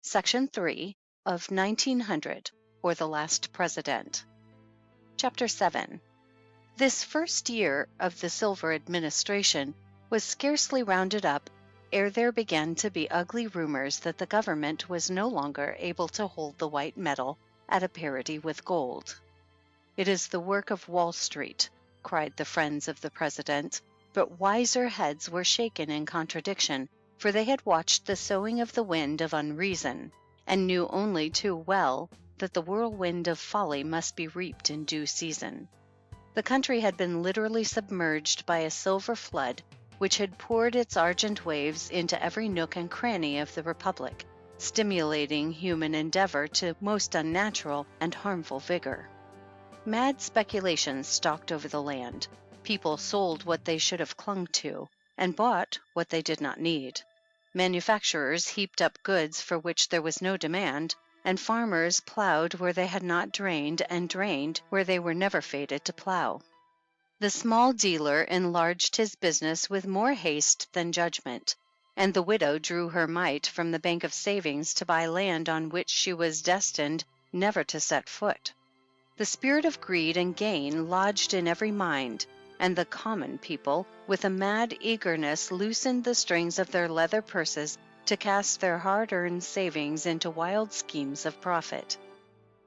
Section 3 of 1900, or the Last President. Chapter 7. This first year of the Silver Administration was scarcely rounded up ere there began to be ugly rumors that the government was no longer able to hold the white metal at a parity with gold. "It is the work of Wall Street," cried the friends of the President, but wiser heads were shaken in contradiction, for they had watched the sowing of the wind of unreason, and knew only too well that the whirlwind of folly must be reaped in due season. The country had been literally submerged by a silver flood which had poured its argent waves into every nook and cranny of the Republic, stimulating human endeavor to most unnatural and harmful vigor. Mad speculations stalked over the land. People sold what they should have clung to, and bought what they did not need. Manufacturers heaped up goods for which there was no demand, and farmers plowed where they had not drained, and drained where they were never fated to plow. The small dealer enlarged his business with more haste than judgment, and the widow drew her mite from the bank of savings to buy land on which she was destined never to set foot. The spirit of greed and gain lodged in every mind, and the common people, with a mad eagerness, loosened the strings of their leather purses to cast their hard-earned savings into wild schemes of profit.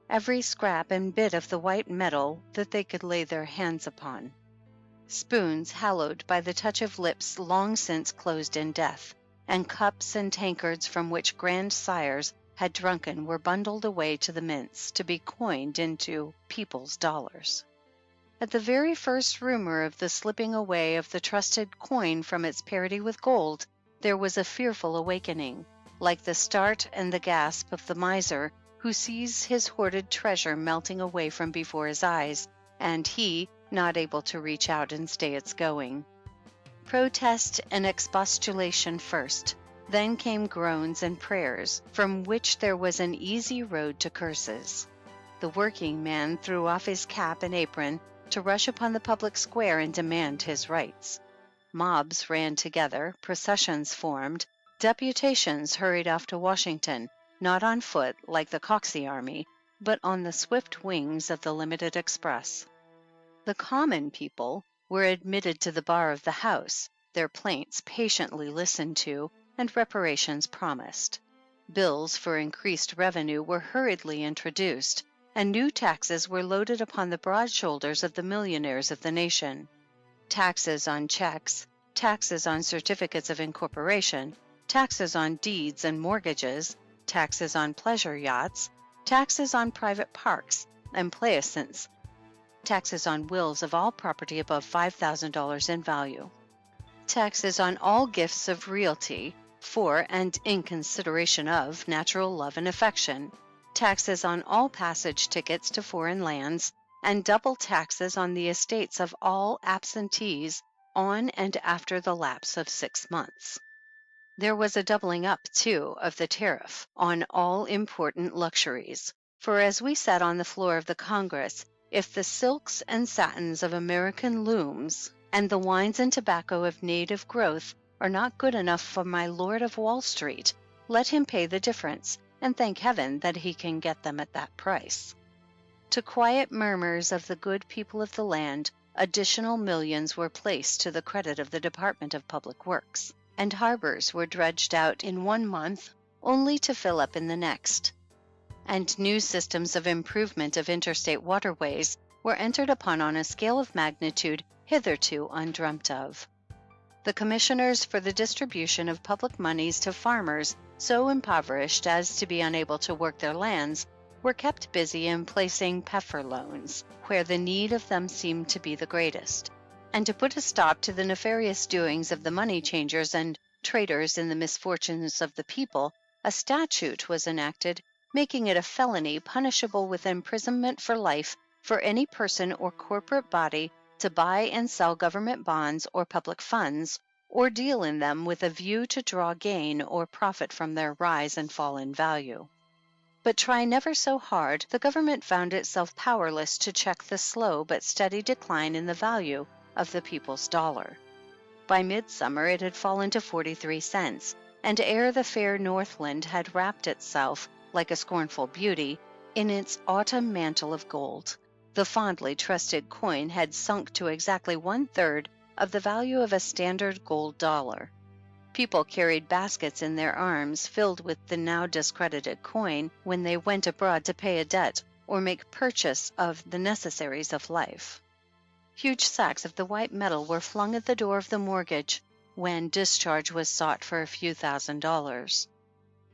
Every scrap and bit of the white metal that they could lay their hands upon. Spoons hallowed by the touch of lips long since closed in death, and cups and tankards from which grandsires had drunken were bundled away to the mints to be coined into people's dollars. At the very first rumor of the slipping away of the trusted coin from its parity with gold, there was a fearful awakening, like the start and the gasp of the miser who sees his hoarded treasure melting away from before his eyes, and he not able to reach out and stay its going. Protest and expostulation first, then came groans and prayers, from which there was an easy road to curses. The working man threw off his cap and apron to rush upon the public square and demand his rights. Mobs ran together, processions formed, deputations hurried off to Washington, not on foot like the Coxey army, but on the swift wings of the limited express. The common people were admitted to the bar of the House, their plaints patiently listened to, and reparations promised. Bills for increased revenue were hurriedly introduced, and new taxes were loaded upon the broad shoulders of the millionaires of the nation. Taxes on checks, taxes on certificates of incorporation, taxes on deeds and mortgages, taxes on pleasure yachts, taxes on private parks and plaisance, taxes on wills of all property above $5,000 in value, taxes on all gifts of realty for and in consideration of natural love and affection, taxes on all passage tickets to foreign lands, and double taxes on the estates of all absentees on and after the lapse of 6 months. There was a doubling up, too, of the tariff on all important luxuries, for as we sat on the floor of the Congress, if the silks and satins of American looms and the wines and tobacco of native growth are not good enough for my Lord of Wall Street, let him pay the difference, and thank heaven that he can get them at that price. To quiet murmurs of the good people of the land, additional millions were placed to the credit of the Department of Public Works, and harbors were dredged out in 1 month only to fill up in the next. And new systems of improvement of interstate waterways were entered upon on a scale of magnitude hitherto undreamt of. The commissioners for the distribution of public moneys to farmers so impoverished as to be unable to work their lands were kept busy in placing peffer loans where the need of them seemed to be the greatest. And to put a stop to the nefarious doings of the money changers and traders in the misfortunes of the people, a statute was enacted making it a felony punishable with imprisonment for life for any person or corporate body to buy and sell government bonds or public funds, or deal in them with a view to draw gain or profit from their rise and fall in value. But try never so hard, the government found itself powerless to check the slow but steady decline in the value of the people's dollar. By midsummer it had fallen to 43 cents, and ere the fair Northland had wrapped itself, like a scornful beauty, in its autumn mantle of gold, the fondly trusted coin had sunk to exactly 1/3 of the value of a standard gold dollar. People carried baskets in their arms filled with the now discredited coin when they went abroad to pay a debt or make purchase of the necessaries of life. Huge sacks of the white metal were flung at the door of the mortgage when discharge was sought for a few $1,000s.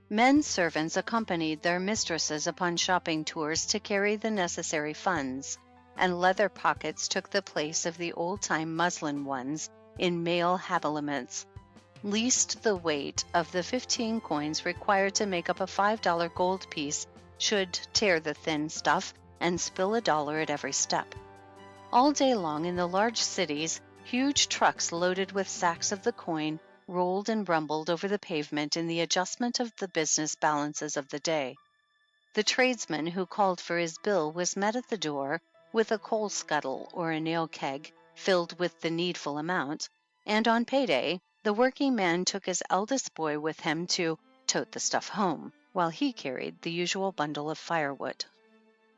Men servants accompanied their mistresses upon shopping tours to carry the necessary funds, and leather pockets took the place of the old-time muslin ones in male habiliments, lest the weight of the 15 coins required to make up a $5 gold piece should tear the thin stuff and spill a dollar at every step. All day long in the large cities, huge trucks loaded with sacks of the coin rolled and rumbled over the pavement in the adjustment of the business balances of the day. The tradesman who called for his bill was met at the door with a coal scuttle or a nail keg filled with the needful amount, and on payday, the working man took his eldest boy with him to tote the stuff home, while he carried the usual bundle of firewood.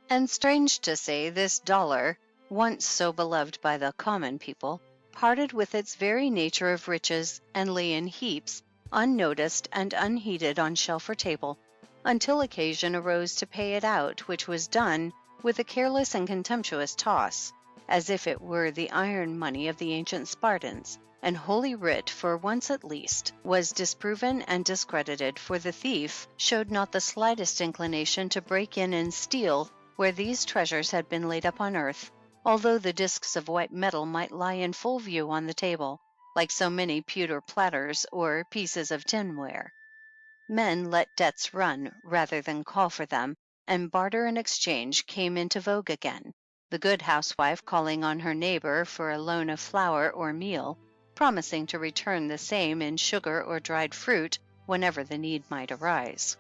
And strange to say, this dollar, once so beloved by the common people, parted with its very nature of riches and lay in heaps, unnoticed and unheeded on shelf or table, until occasion arose to pay it out, which was done with a careless and contemptuous toss, as if it were the iron money of the ancient Spartans, and Holy Writ, for once at least, was disproven and discredited, for the thief showed not the slightest inclination to break in and steal where these treasures had been laid up on earth, although the discs of white metal might lie in full view on the table, like so many pewter platters or pieces of tinware. Men let debts run rather than call for them, and barter and exchange came into vogue again, the good housewife calling on her neighbor for a loan of flour or meal, promising to return the same in sugar or dried fruit whenever the need might arise.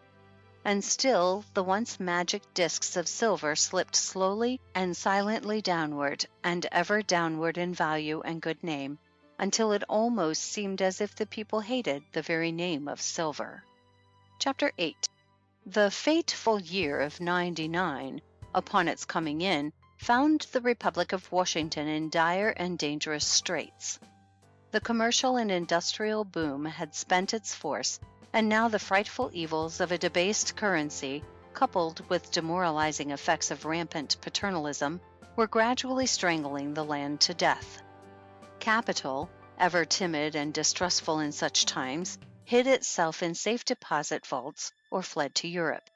And still the once magic discs of silver slipped slowly and silently downward, and ever downward in value and good name, until it almost seemed as if the people hated the very name of silver. Chapter 8. The fateful year of '99, upon its coming in, found the Republic of Washington in dire and dangerous straits. The commercial and industrial boom had spent its force, and now the frightful evils of a debased currency, coupled with demoralizing effects of rampant paternalism, were gradually strangling the land to death. Capital, ever timid and distrustful in such times, hid itself in safe deposit vaults or fled to Europe.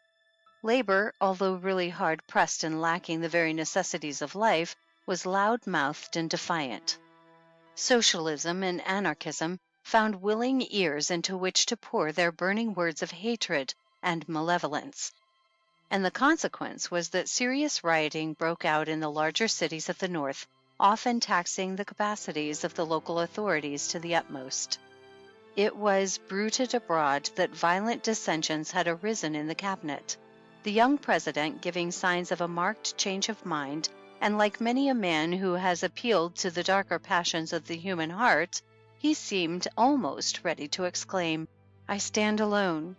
Labor, although really hard-pressed and lacking the very necessities of life, was loud-mouthed and defiant. Socialism and anarchism found willing ears into which to pour their burning words of hatred and malevolence. And the consequence was that serious rioting broke out in the larger cities of the North, often taxing the capacities of the local authorities to the utmost. It was bruited abroad that violent dissensions had arisen in the cabinet, the young president giving signs of a marked change of mind, and like many a man who has appealed to the darker passions of the human heart, he seemed almost ready to exclaim, "I stand alone.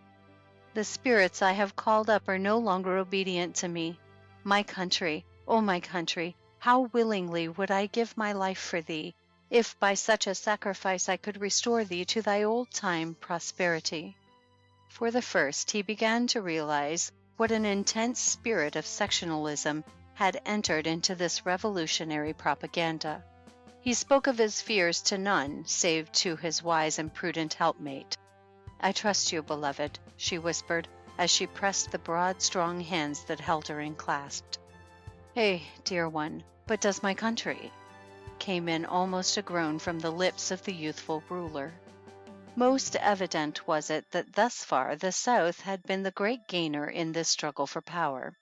The spirits I have called up are no longer obedient to me. My country, oh my country, how willingly would I give my life for thee, if by such a sacrifice I could restore thee to thy old-time prosperity." For the first, he began to realize what an intense spirit of sectionalism had entered into this revolutionary propaganda. He spoke of his fears to none save to his wise and prudent helpmate. "I trust you, beloved," she whispered, as she pressed the broad, strong hands that held her enclasped. "Hey, dear one, but does my country?" came in almost a groan from the lips of the youthful ruler. Most evident was it that thus far the South had been the great gainer in this struggle for power.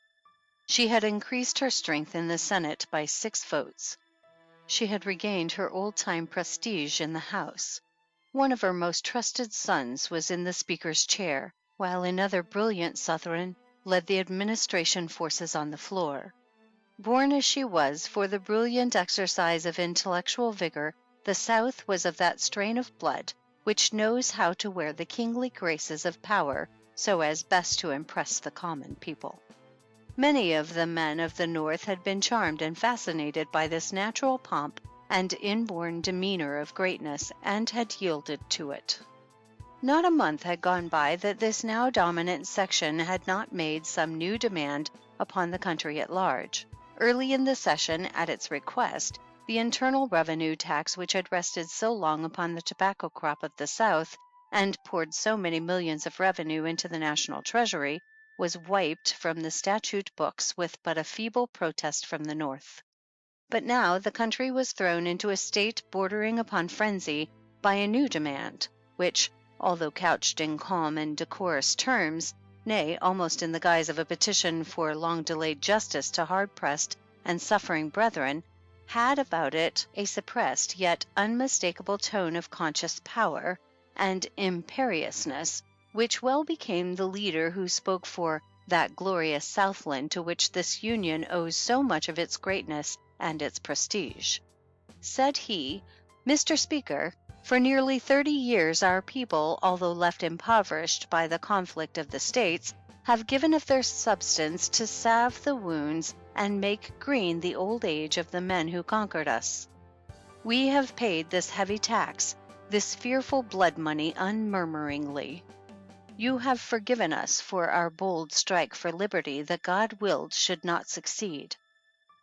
She had increased her strength in the Senate by 6 votes. She had regained her old-time prestige in the House. One of her most trusted sons was in the Speaker's chair, while another brilliant Southron led the administration forces on the floor. Born as she was for the brilliant exercise of intellectual vigor, the South was of that strain of blood which knows how to wear the kingly graces of power so as best to impress the common people. Many of the men of the North had been charmed and fascinated by this natural pomp and inborn demeanor of greatness, and had yielded to it. Not a month had gone by that this now dominant section had not made some new demand upon the country at large. Early in the session, at its request, the internal revenue tax, which had rested so long upon the tobacco crop of the South and poured so many millions of revenue into the national treasury, was wiped from the statute books with but a feeble protest from the North. But now the country was thrown into a state bordering upon frenzy by a new demand, which, although couched in calm and decorous terms, nay, almost in the guise of a petition for long-delayed justice to hard-pressed and suffering brethren, had about it a suppressed yet unmistakable tone of conscious power and imperiousness, which well became the leader who spoke for that glorious Southland to which this Union owes so much of its greatness and its prestige. Said he, "Mr. Speaker, for nearly 30 years our people, although left impoverished by the conflict of the states, have given of their substance to salve the wounds and make green the old age of the men who conquered us. We have paid this heavy tax, this fearful blood money unmurmuringly. You have forgiven us for our bold strike for liberty that God willed should not succeed.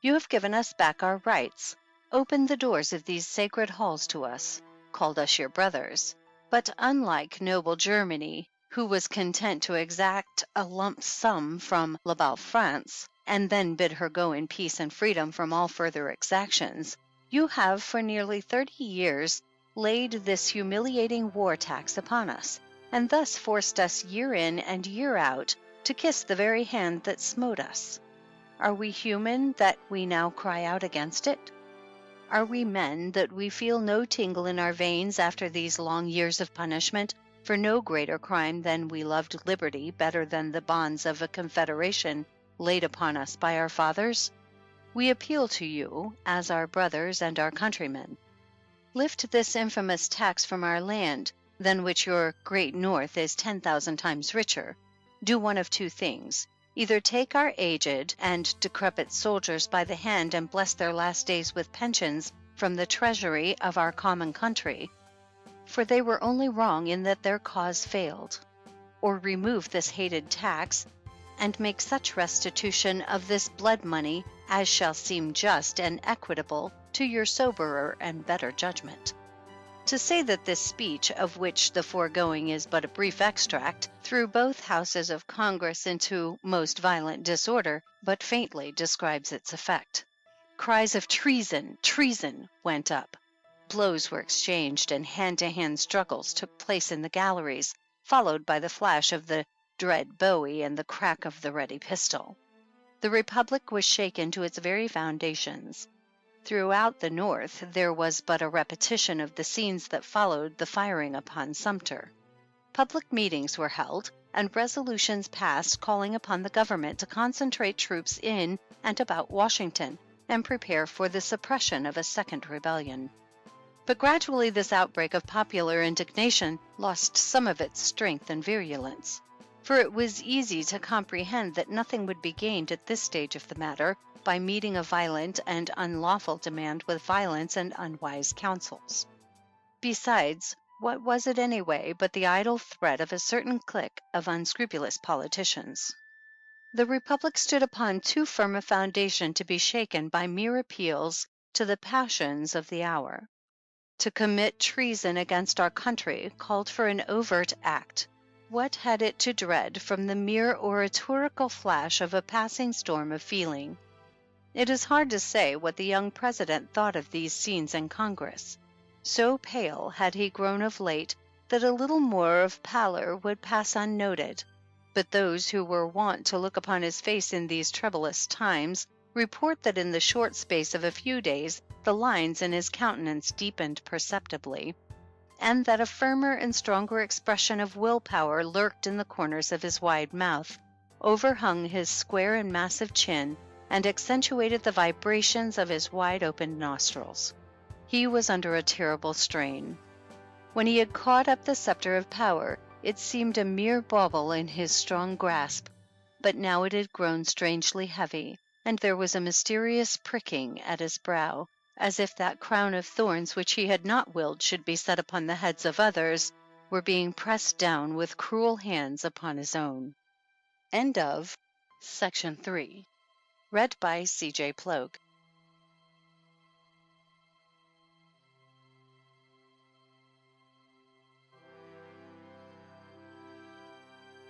You have given us back our rights, opened the doors of these sacred halls to us, called us your brothers. But unlike noble Germany, who was content to exact a lump sum from La Belle France, and then bid her go in peace and freedom from all further exactions, you have for nearly 30 years laid this humiliating war tax upon us, and thus forced us year in and year out to kiss the very hand that smote us. Are we human that we now cry out against it? Are we men that we feel no tingle in our veins after these long years of punishment for no greater crime than we loved liberty better than the bonds of a confederation laid upon us by our fathers? We appeal to you as our brothers and our countrymen. Lift this infamous tax from our land, than which your great North is 10,000 times richer. Do one of two things. Either take our aged and decrepit soldiers by the hand and bless their last days with pensions from the treasury of our common country, for they were only wrong in that their cause failed, or remove this hated tax and make such restitution of this blood money as shall seem just and equitable to your soberer and better judgment." To say that this speech, of which the foregoing is but a brief extract, threw both houses of Congress into most violent disorder, but faintly describes its effect. Cries of "treason, treason" went up. Blows were exchanged, and hand-to-hand struggles took place in the galleries, followed by the flash of the dread bowie and the crack of the ready pistol. The Republic was shaken to its very foundations. Throughout the North there was but a repetition of the scenes that followed the firing upon Sumter. Public meetings were held, and resolutions passed calling upon the government to concentrate troops in and about Washington and prepare for the suppression of a second rebellion. But gradually this outbreak of popular indignation lost some of its strength and virulence, for it was easy to comprehend that nothing would be gained at this stage of the matter by meeting a violent and unlawful demand with violence and unwise counsels. Besides, what was it anyway but the idle threat of a certain clique of unscrupulous politicians? The Republic stood upon too firm a foundation to be shaken by mere appeals to the passions of the hour. To commit treason against our country called for an overt act. What had it to dread from the mere oratorical flash of a passing storm of feeling? It is hard to say what the young President thought of these scenes in Congress. So pale had he grown of late that a little more of pallor would pass unnoted, but those who were wont to look upon his face in these troublous times report that in the short space of a few days the lines in his countenance deepened perceptibly, and that a firmer and stronger expression of will-power lurked in the corners of his wide mouth, overhung his square and massive chin, and accentuated the vibrations of his wide-opened nostrils. He was under a terrible strain. When he had caught up the scepter of power, it seemed a mere bauble in his strong grasp, but now it had grown strangely heavy, and there was a mysterious pricking at his brow, as if that crown of thorns which he had not willed should be set upon the heads of others were being pressed down with cruel hands upon his own. End of Section 3. Read by CJ Plogue.